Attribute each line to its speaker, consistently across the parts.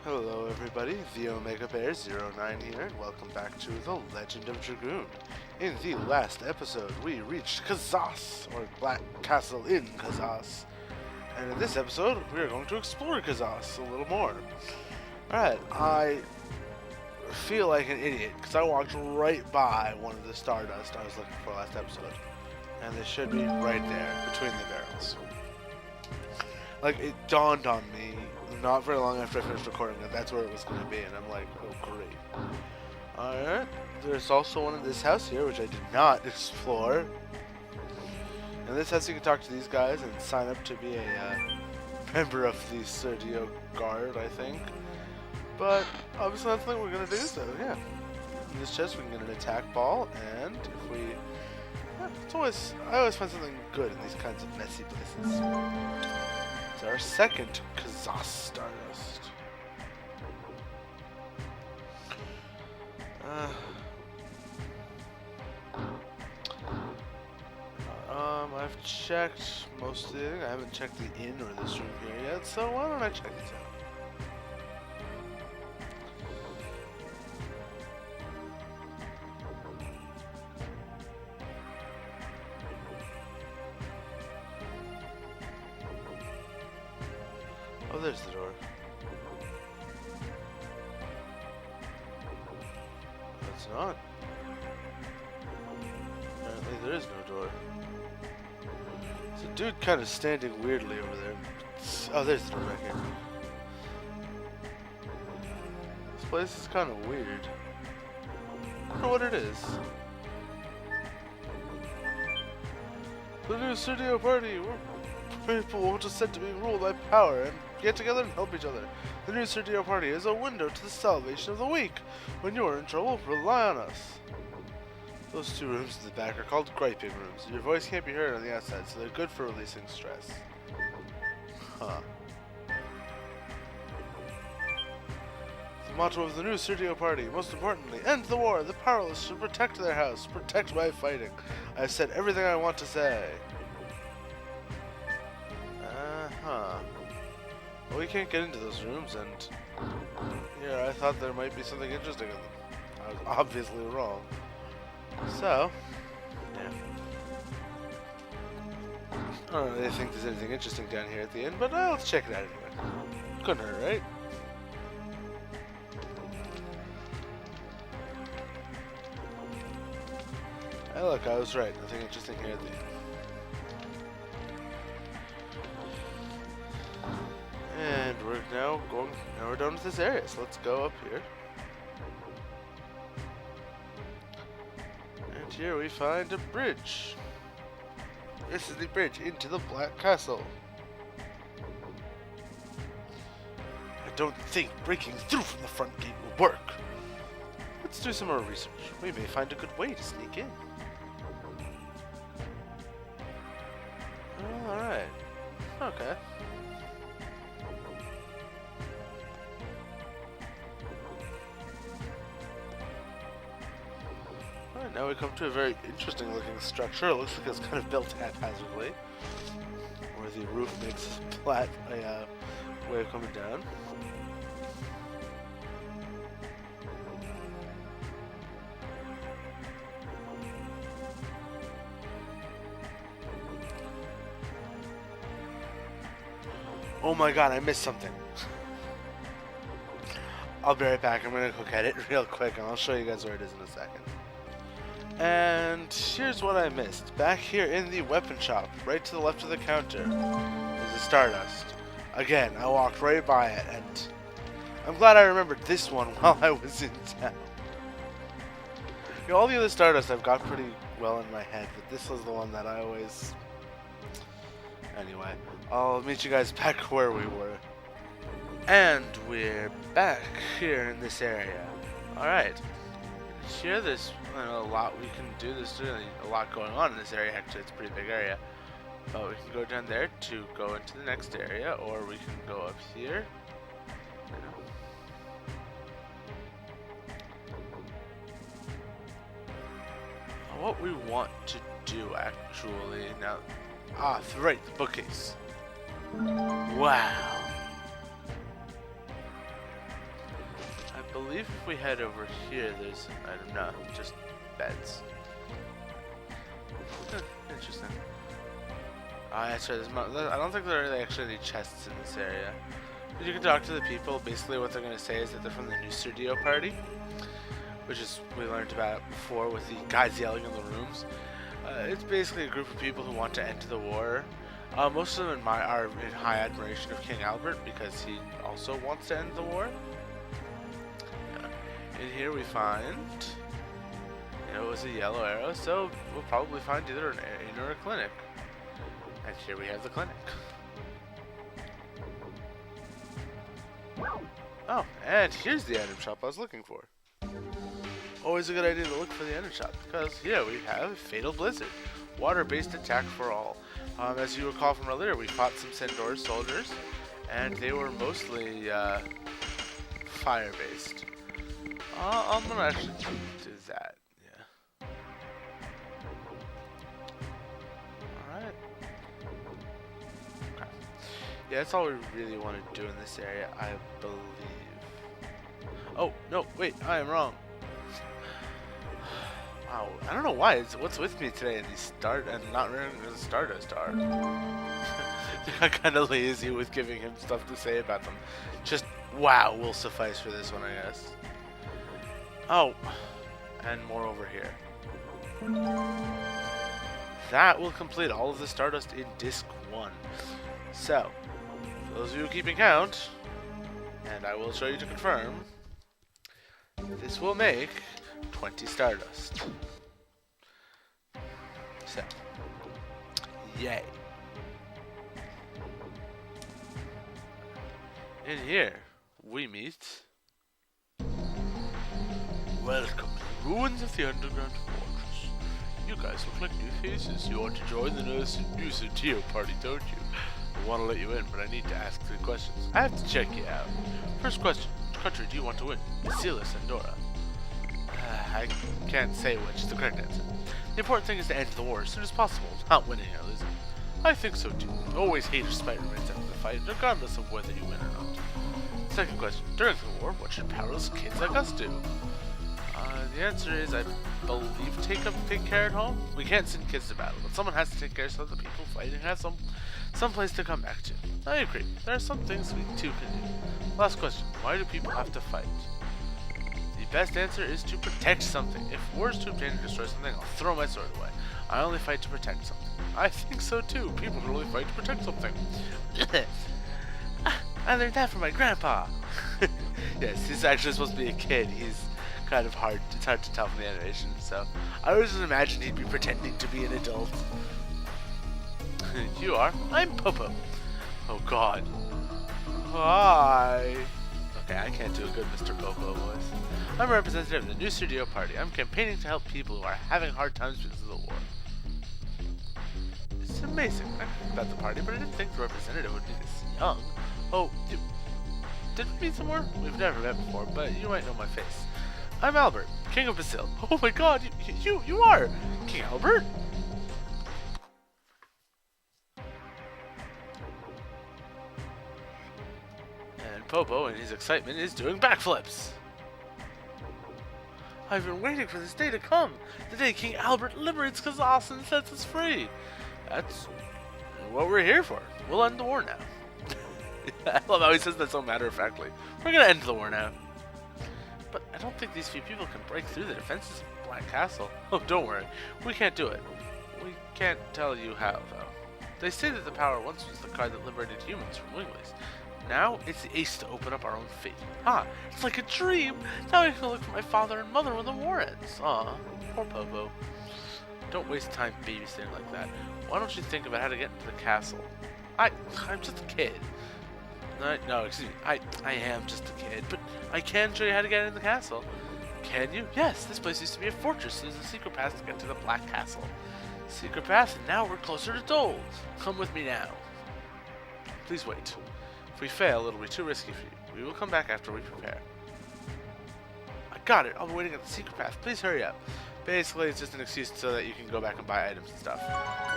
Speaker 1: Hello everybody, the Omega Bear 09 here, and welcome back to the Legend of Dragoon. In the last episode, we reached Kazas, or Black Castle in Kazas. And in this episode, we are going to explore Kazas a little more. Alright, I feel like an idiot, because I walked right by one of the stardust I was looking for last episode. And they should be right there, between the barrels. Like, it dawned on me not very long after I finished recording that that's where it was going to be, and I'm like, oh great. Alright, there's also one in this house here, which I did not explore. In this house you can talk to these guys and sign up to be a member of the Sergio Guard, I think. But, obviously that's something we're going to do, so yeah. In this chest we can get an attack ball, and if we... Yeah, I always find something good in these kinds of messy places. It's our second Kazas stardust. I've checked most of the thing. I haven't checked the inn or this room here yet, so why don't I check this out? Oh, there's the door. It's not. Apparently there is no door. There's a dude kind of standing weirdly over there. Oh, there's the door right here. This place is kind of weird. I don't know what it is. The new studio party! We're people who just said to be ruled by power and get together and help each other. The new Sergio party is a window to the salvation of the weak. When you are in trouble, rely on us. Those two rooms in the back are called griping rooms. Your voice can't be heard on the outside, so they're good for releasing stress. Huh. The motto of the new Sergio party, most importantly, end the war. The powerless should protect their house. Protect by fighting. I have said everything I want to say. Well, we can't get into those rooms, and yeah, I thought there might be something interesting in them. I was obviously wrong. So, yeah. I don't really think there's anything interesting down here at the end, but let's check it out anyway. Couldn't hurt, right? Hey, look, I was right. Nothing interesting here at the end. And now we're done with this area, so let's go up here. And here we find a bridge. This is the bridge into the Black Castle. I don't think breaking through from the front gate will work. Let's do some more research. We may find a good way to sneak in. Oh, alright. Okay. Now we come to a very interesting looking structure. It looks like it's kind of built haphazardly, where the roof makes flat a way of coming down. Oh my god, I missed something. I'll be right back. I'm gonna look at it real quick and I'll show you guys where it is in a second. And here's what I missed. Back here in the weapon shop, right to the left of the counter, is a stardust. Again, I walked right by it, and I'm glad I remembered this one while I was in town. You know, all the other stardust I've got pretty well in my head, but this was the one that I always... Anyway, I'll meet you guys back where we were. And we're back here in this area. Alright. Here there's a lot we can do. There's really a lot going on in this area. Actually, it's a pretty big area. But we can go down there to go into the next area, or we can go up here. What we want to do, actually, now... right, the bookcase. Wow. believe if we head over here, there's, I don't know, just beds. Interesting. That's right. I don't think there are really actually any chests in this area. But you can talk to the people. Basically, what they're going to say is that they're from the new studio party, which is we learned about before with the guys yelling in the rooms. It's basically a group of people who want to end the war. Most of them are in high admiration of King Albert because he also wants to end the war. In here we find, it was a yellow arrow, so we'll probably find either an inn or a clinic. And here we have the clinic. Oh, and here's the item shop I was looking for. Always a good idea to look for the item shop, because here we have Fatal Blizzard, water-based attack for all. As you recall from earlier, we fought some Sandor soldiers, and they were mostly fire-based. I'm gonna actually do that, yeah. Alright. Okay. Yeah, that's all we really want to do in this area, I believe. Oh, no, wait, I am wrong. Wow, I don't know why. What's with me today in these not remembering the stardust are. I got kind of lazy with giving him stuff to say about them. Just wow will suffice for this one, I guess. Oh, and more over here. That will complete all of the stardust in disc 1. So, for those of you keeping count, and I will show you to confirm, this will make 20 stardust. So, yay. In here, we meet... Welcome to the ruins of the underground fortress. You guys look like new faces. You want to join the new Sutio party, don't you? I want to let you in, but I need to ask 3 questions. I have to check you out. First question, which country do you want to win? Silas and Dora. I can't say which is the correct answer. The important thing is to end the war as soon as possible, not winning or losing. I think so too. Always hate or spite remains after the fight, regardless of whether you win or not. Second question, during the war, what should powerless kids like us do? The answer is, I believe, take care at home. We can't send kids to battle, but someone has to take care so the people fighting have some place to come back to. I agree. There are some things we too can do. Last question, why do people have to fight? The best answer is to protect something. If war is to obtain or destroy something, I'll throw my sword away. I only fight to protect something. I think so too. People really fight to protect something. I learned that from my grandpa. Yes, he's actually supposed to be a kid. He's kind of hard. It's hard to tell from the animation. So I always just imagined he'd be pretending to be an adult. You are? I'm Popo. Oh God. Hi. Okay, I can't do a good Mr. Popo voice. I'm a representative of the new studio party. I'm campaigning to help people who are having hard times because of the war. It's amazing. I heard about the party, but I didn't think the representative would be this young. Oh, did we meet somewhere? We've never met before, but you might know my face. I'm Albert, King of Basil. Oh my God, you are King Albert? And Popo, in his excitement, is doing backflips. I've been waiting for this day to come. The day King Albert liberates Kazas and sets us free. That's what we're here for. We'll end the war now. I love how he says that so matter-of-factly. We're gonna end the war now. But I don't think these few people can break through the defenses of Black Castle. Oh, don't worry. We can't do it. We can't tell you how, though. They say that the power once was the card that liberated humans from Winglies. Now, it's the ace to open up our own fate. Ah, it's like a dream! Now I can look for my father and mother when the war ends. Aw, poor Popo. Don't waste time babysitting like that. Why don't you think about how to get into the castle? I'm just a kid. No, excuse me. I am just a kid, but I can show you how to get in the castle. Can you? Yes, this place used to be a fortress. There's a secret path to get to the Black Castle. Secret path, and now we're closer to Dole. Come with me now. Please wait. If we fail, it'll be too risky for you. We will come back after we prepare. I got it. I'll be waiting at the secret path. Please hurry up. Basically, it's just an excuse so that you can go back and buy items and stuff,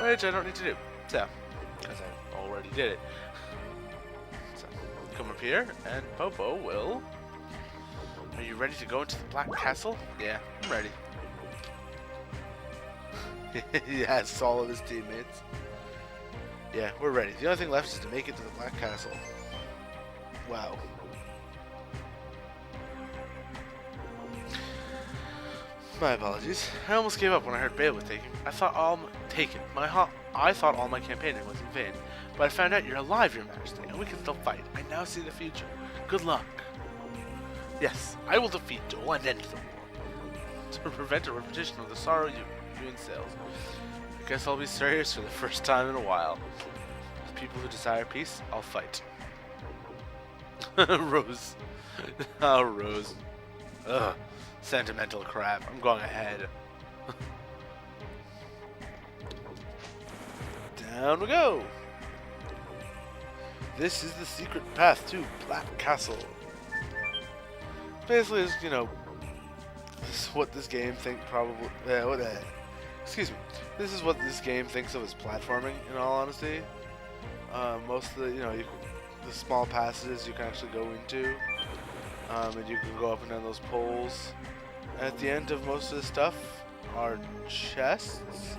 Speaker 1: which I don't need to do. So, because I already did it. So, come up here, and Popo will Are you ready to go into the Black Castle? Yeah, I'm ready. Yes, all of his teammates. Yeah, we're ready. The only thing left is to make it to the Black Castle. Wow. My apologies. I almost gave up when I heard Bale was taken. I thought all my campaigning was in vain. But I found out you're alive, Your Majesty, and we can still fight. I now see the future. Good luck. Yes, I will defeat Dole and end the war. To prevent a repetition of the sorrow you entails. I guess I'll be serious for the first time in a while. The people who desire peace, I'll fight. Rose. Oh, Rose. Ugh. Sentimental crap. I'm going ahead. Down we go. This is the secret path to Black Castle. Basically, it's, you know, this is what this game excuse me. This is what this game thinks of as platforming. In all honesty, most of the the small passages you can actually go into, and you can go up and down those poles. At the end of most of the stuff are chests,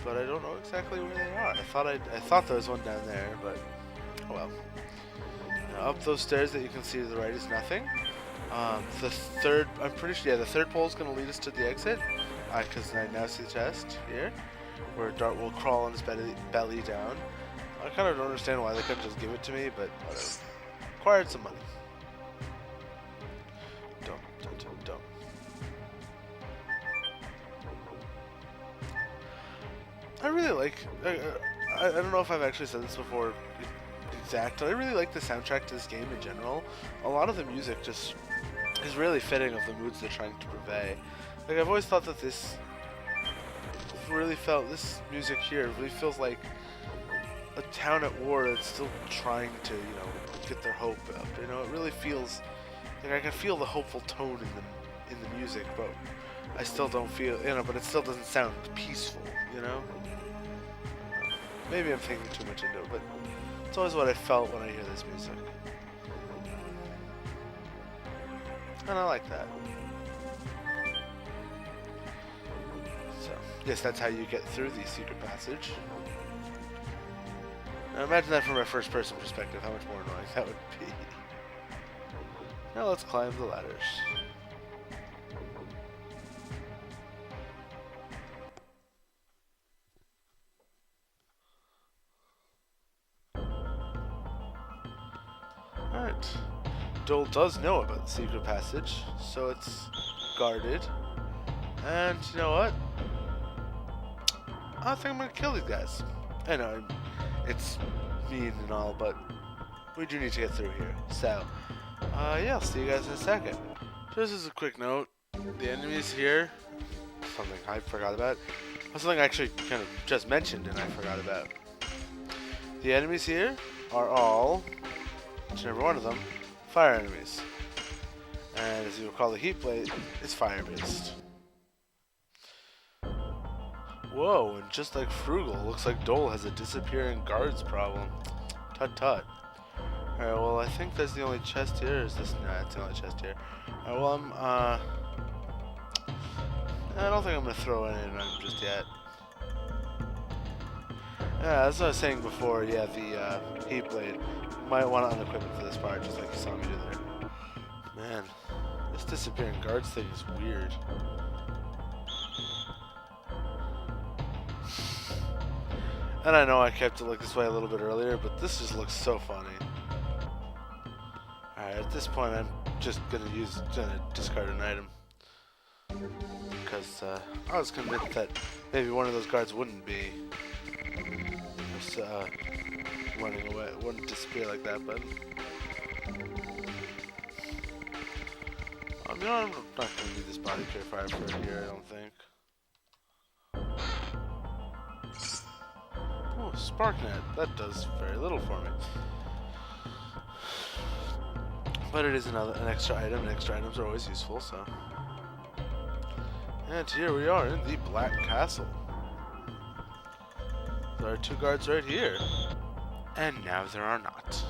Speaker 1: but I don't know exactly where they are. I thought there was one down there, but oh well. Now, up those stairs that you can see to the right is nothing. I'm pretty sure, the third pole is going to lead us to the exit, because I now see the chest here, where Dart will crawl on his belly down. I kind of don't understand why they couldn't just give it to me, but whatever. Required some money. Dump. I really like, I don't know if I've actually said this before exactly, I really like the soundtrack to this game in general. A lot of the music just is really fitting of the moods they're trying to convey. Like, I've always thought that this music here really feels like a town at war that's still trying to, get their hope up. It really feels like I can feel the hopeful tone in the music, but I still don't feel, but it still doesn't sound peaceful, Maybe I'm thinking too much into it, but it's always what I felt when I hear this music. And I like that. So, yes, that's how you get through the secret passage. Now imagine that from a first person perspective, how much more annoying that would be. Now let's climb the ladders. Alright. Dole does know about the secret passage, so it's guarded. And you know what? I think I'm gonna kill these guys. I know, it's mean and all, but we do need to get through here. So, yeah, I'll see you guys in a second. Just as a quick note, the enemies here, something I forgot about, something I actually kind of just mentioned and I forgot about. The enemies here are all, each and every one of them, fire enemies. And as you recall, the heat blade is fire based. Whoa, and just like Frugal, looks like Dole has a disappearing guards problem. Tut tut. Alright, well, I think that's the only chest here. Is this? Nah, it's the only chest here. Alright, well, I don't think I'm gonna throw any in them just yet. Yeah, as I was saying before, yeah, the heat blade. You might want to unequip it for this part, just like you saw me do there. Man, this disappearing guards thing is weird. And I know I kept it like this way a little bit earlier, but this just looks so funny. Alright, at this point I'm just gonna discard an item. Because I was convinced that maybe one of those guards wouldn't be just running away, wouldn't disappear like that, but I'm not gonna need this body purifier for here, I don't think. Oh, Sparknet, that does very little for me. But it is an extra item, and extra items are always useful, so. And here we are in the Black Castle. There are two guards right here. And now there are not.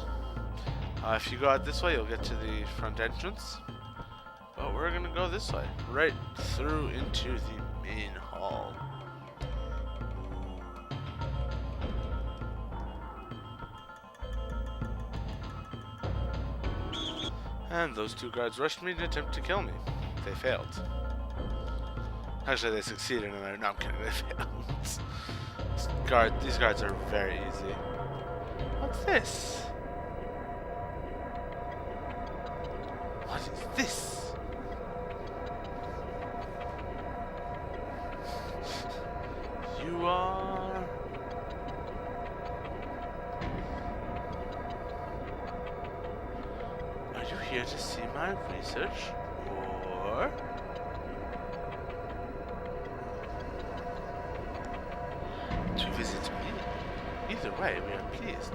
Speaker 1: If you go out this way, you'll get to the front entrance. But we're gonna go this way, right through into the main hall. And those two guards rushed me in an attempt to kill me. They failed. Actually, they succeeded, and no, I'm kidding, they failed. These guards are very easy. What's this? What is this? You are... Are you here to see my research? Or... to visit me? Either way, we are pleased.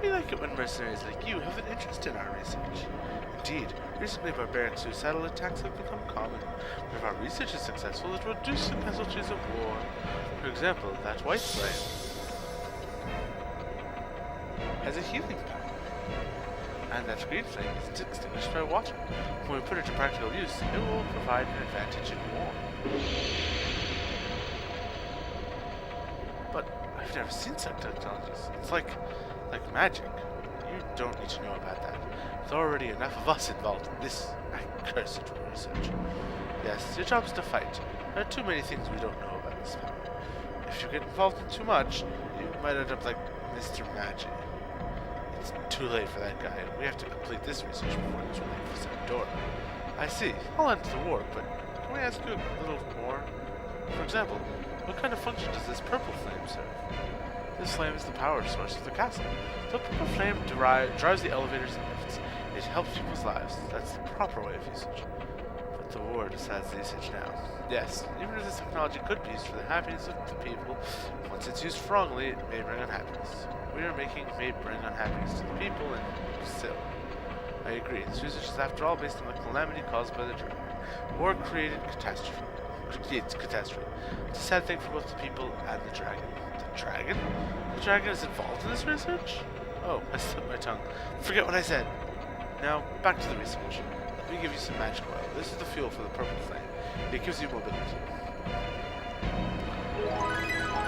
Speaker 1: We like it when mercenaries like you have an interest in our research. Indeed, recently barbaric suicidal attacks have become common. But if our research is successful, it will reduce the casualties of war. For example, that white flame has a healing power, and that green flame is extinguished by water. When we put it to practical use, it will provide an advantage in war. But I've never seen such technologies. It's like magic. You don't need to know about that. There's already enough of us involved in this accursed research. Yes, your job is to fight. There are too many things we don't know about this power. If you get involved in too much, you might end up like Mr. Magic. It's too late for that guy. We have to complete this research before it's too late for Sandora. I see. I'll end the war, but can we ask you a little more? For example, what kind of function does this purple flame serve? This flame is the power source of the castle. The purple flame drives the elevators and lifts. It helps people's lives. That's the proper way of usage. But the war decides the usage now. Yes, even if this technology could be used for the happiness of the people, once it's used wrongly, it may bring unhappiness. We are making it may bring unhappiness to the people, and still. I agree. This research is, after all, based on the calamity caused by the dragon. War creates catastrophe. It's a sad thing for both the people and the dragon. The dragon? The dragon is involved in this research? Oh, I slipped my tongue. Forget what I said. Now, back to the research. Let me give you some magic oil. This is the fuel for the purple flame. It gives you mobility.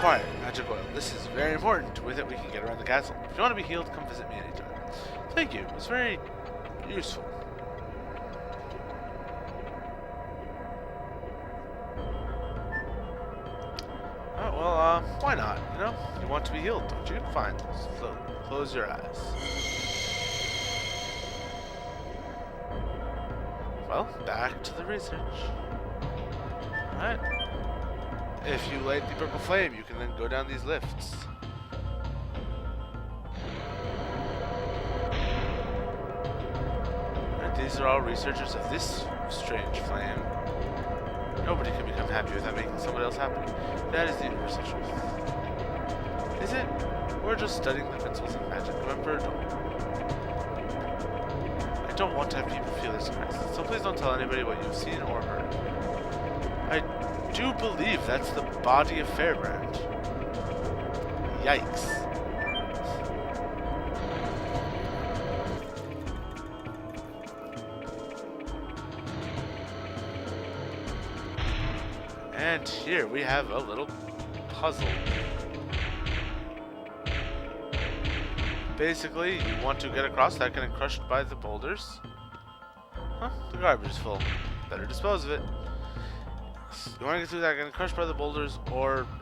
Speaker 1: Quiet, magic oil. This is very important. With it, we can get around the castle. If you want to be healed, come visit me anytime. Thank you. It was very useful. Oh, well, why not? You know, you want to be healed, don't you? Fine. So, close your eyes. Well, back to the research. Alright. If you light the purple flame, you can then go down these lifts. And these are all researchers of this strange flame. Nobody can become happy without making someone else happy. That is the universal truth. Is it? We're just studying the principles of magic. Remember, I don't want to have people feel this crisis, so please don't tell anybody what you've seen or heard. I do believe that's the body of Fairbrand. Yikes. And here we have a little puzzle. Basically, you want to get across that getting crushed by the boulders. Huh? The garbage is full. Better dispose of it. You want to get through that getting crushed by the boulders,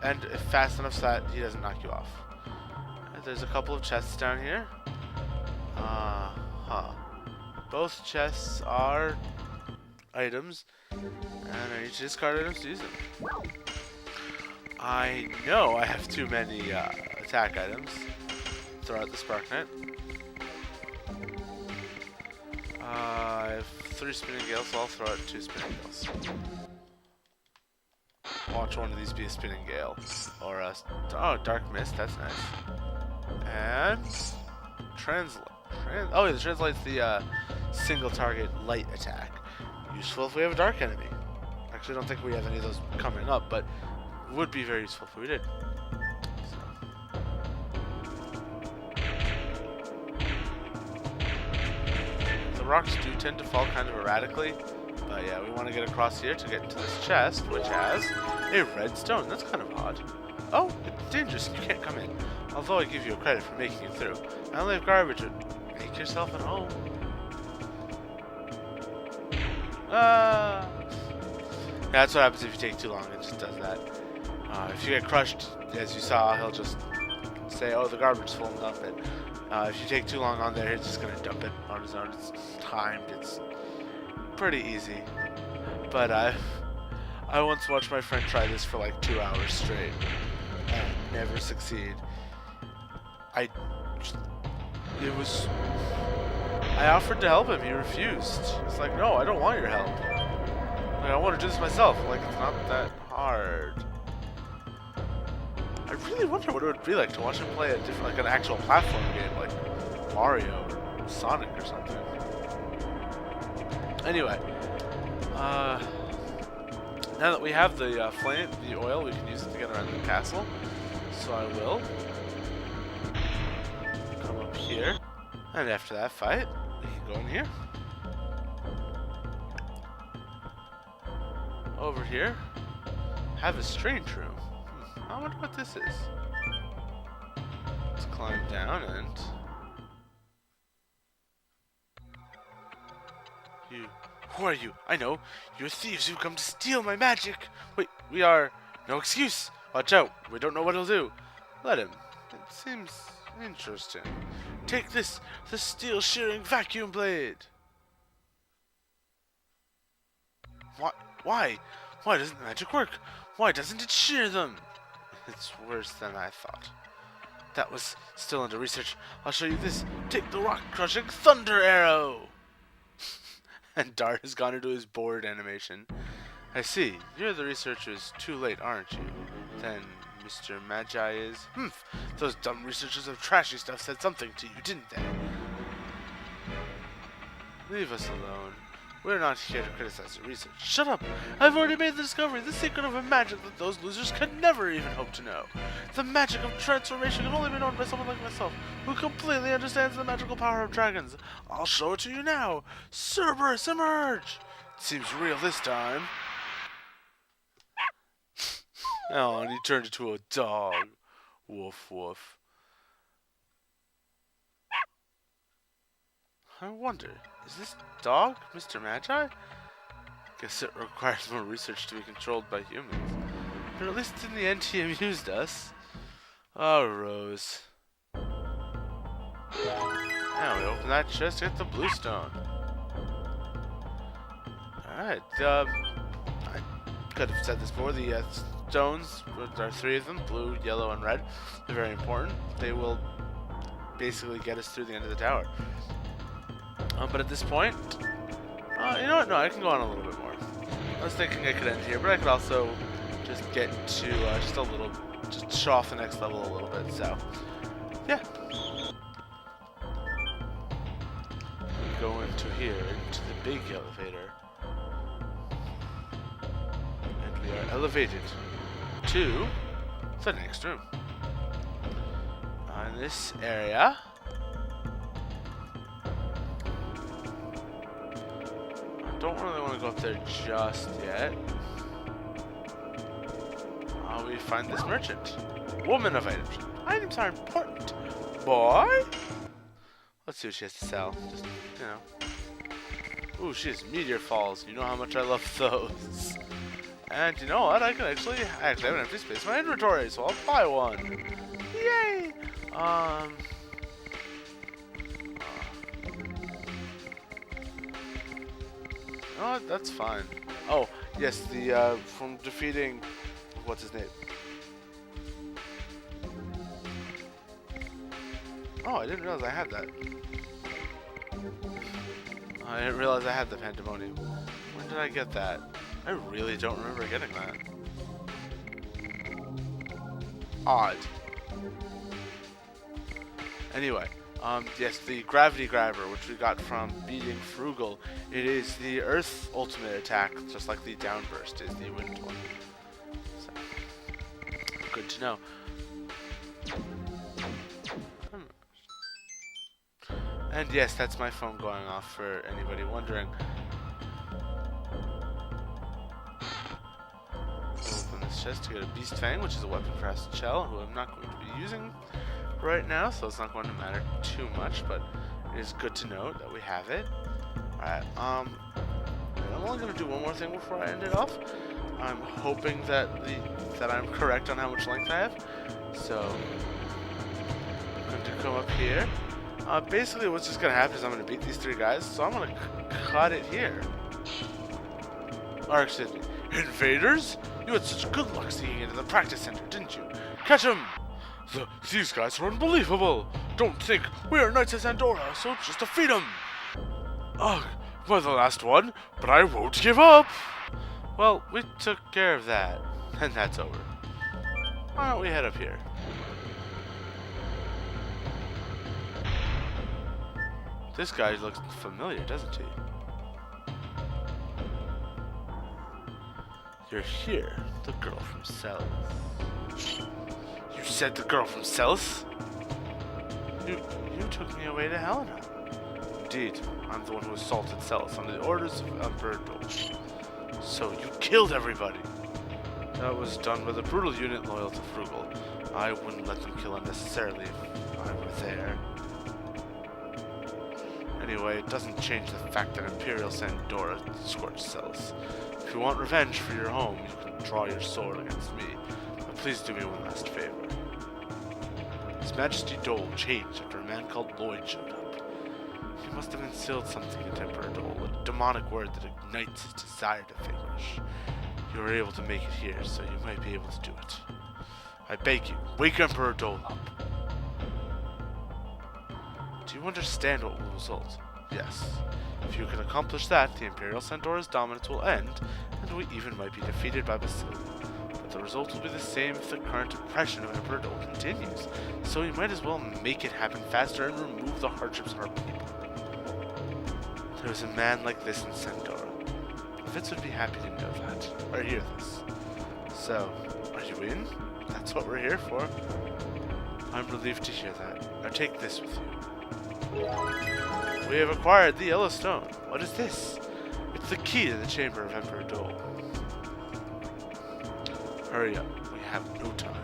Speaker 1: and if fast enough so that he doesn't knock you off. And there's a couple of chests down here. Both chests are items, and I need to discard items to use them. I know I have too many attack items. Throw out the Spark Knight. I have 3 spinning gales, so I'll throw out 2 spinning gales. Watch one of these be a spinning gale. Or a... Oh, dark mist, that's nice. And... Oh yeah, the translate's the single target light attack. Useful if we have a dark enemy. Actually, I don't think we have any of those coming up, but would be very useful if we did. The rocks do tend to fall kind of erratically, But yeah, we want to get across here to get into this chest, which has a red stone. That's kind of odd. Oh, it's dangerous. You can't come in. Although I give you a credit for making it through. I only have garbage. Make yourself at home. Yeah, that's what happens if you take too long. It just does that. If you get crushed, as you saw, he'll just say, "Oh, the garbage is full," and dump it. If you take too long on there, he's just gonna dump it on his own. It's timed. It's pretty easy. But I once watched my friend try this for like 2 hours straight and never succeed. I offered to help him. He refused. It's like, no, I don't want your help. Like, I want to do this myself. Like, it's not that hard. I really wonder what it would be like to watch him play a different, like an actual platform game, like Mario or Sonic or something. Anyway, now that we have the flame, the oil, we can use it to get around the castle. So I will come up here, and after that fight, we can go in here. Over here, have a strange room. I wonder what this is. Let's climb down and... You... Who are you? I know. You're thieves who come to steal my magic. Wait, we are... No excuse. Watch out. We don't know what he'll do. Let him. It seems interesting. Take this. The steel shearing vacuum blade. What? Why? Why doesn't the magic work? Why doesn't it shear them? It's worse than I thought. That was still under research. I'll show you this. Take the rock-crushing thunder arrow! And Dart has gone into his bored animation. I see. You're the researchers. Too late, aren't you? Then Mr. Magi is... Humph! Those dumb researchers of trashy stuff said something to you, didn't they? Leave us alone. We're not here to criticize your research. Shut up! I've already made the discovery, the secret of a magic that those losers could never even hope to know. The magic of transformation can only be known by someone like myself, who completely understands the magical power of dragons. I'll show it to you now. Cerberus, emerge! Seems real this time. Oh, and he turned into a dog. Woof, woof. I wonder, is this dog Mr. Magi? Guess it requires more research to be controlled by humans. But at least in the end he amused us. Oh, Rose. Now we open that chest to get the blue stone. Alright, I could have said this before, the stones, there are 3 of them, blue, yellow, and red. They're very important. They will basically get us through the end of the tower. But at this point, you know what? No, I can go on a little bit more. I was thinking I could end here, but I could also just get to just show off the next level a little bit. So, yeah. We go into here, into the big elevator. And we are elevated to the next room. In this area... Don't really want to go up there just yet. We find this merchant. Woman of items. Items are important. Boy! Let's see what she has to sell. Just, you know. Ooh, she has meteor falls. You know how much I love those. And you know what? I actually have an empty space in my inventory, so I'll buy one. Yay! Oh, that's fine. Oh, yes, the, from defeating... What's his name? Oh, I didn't realize I had that. I didn't realize I had the Pandemonium. When did I get that? I really don't remember getting that. Odd. Anyway. Yes, the Gravity Grabber, which we got from beating Frugal. It is the Earth ultimate attack, just like the Downburst is the Wind one. So, good to know. And yes, that's my phone going off for anybody wondering. this chest to get a Beast Fang, which is a weapon for Acid Shell, who I'm not going to be using right now, so it's not going to matter too much, but it is good to know that we have it. Alright, I'm only going to do one more thing before I end it off. I'm hoping that I'm correct on how much length I have. So, I'm going to come up here. Basically, what's just going to happen is I'm going to beat these 3 guys, so I'm going to cut it here. Or, excuse me, invaders? You had such good luck sneaking into the practice center, didn't you? Catch 'em! These guys are unbelievable! Don't think we are Knights of Sandora, so just defeat 'em! Ugh, we're the last one, but I won't give up! Well, we took care of that, and that's over. Why don't we head up here? This guy looks familiar, doesn't he? You're here, the girl from Celis. You said the girl from Celis? You took me away to Helena. Indeed, I'm the one who assaulted Celis under the orders of Emperor Dole. So you killed everybody. That was done with a brutal unit loyal to Frugal. I wouldn't let them kill unnecessarily if I were there. Anyway, it doesn't change the fact that Imperial Sandora scorched Celis. If you want revenge for your home, you can draw your sword against me. But please do me one last favor. His Majesty Dole changed after a man called Lloyd showed up. He must have instilled something into Emperor Dole, a demonic word that ignites his desire to vanquish. You were able to make it here, so you might be able to do it. I beg you, wake Emperor Dole up. Do you understand what will result? Yes. If you can accomplish that, the Imperial Sandora's dominance will end, and we even might be defeated by Basil. But the result will be the same if the current oppression of Emperor Dole continues, so we might as well make it happen faster and remove the hardships of our people. There is a man like this in Sandora. Fitz would be happy to know that, or hear this. So, are you in? That's what we're here for. I'm relieved to hear that. Now take this with you. We have acquired the Yellow Stone. What is this? It's the key to the chamber of Emperor Dole. Hurry up, we have no time.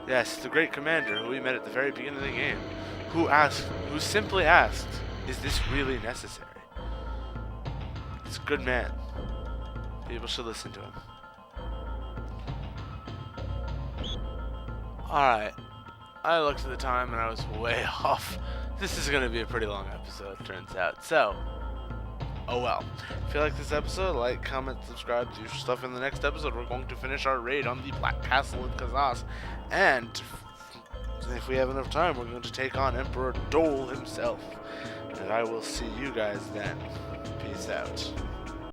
Speaker 1: Yes, the great commander who we met at the very beginning of the game, who simply asked, is this really necessary? It's a good man. People should listen to him. Alright. I looked at the time and I was way off. This is going to be a pretty long episode, turns out. So, oh well. If you like this episode, like, comment, subscribe, do stuff. In the next episode, we're going to finish our raid on the Black Castle in Kazas. And if we have enough time, we're going to take on Emperor Dole himself. And I will see you guys then. Peace out.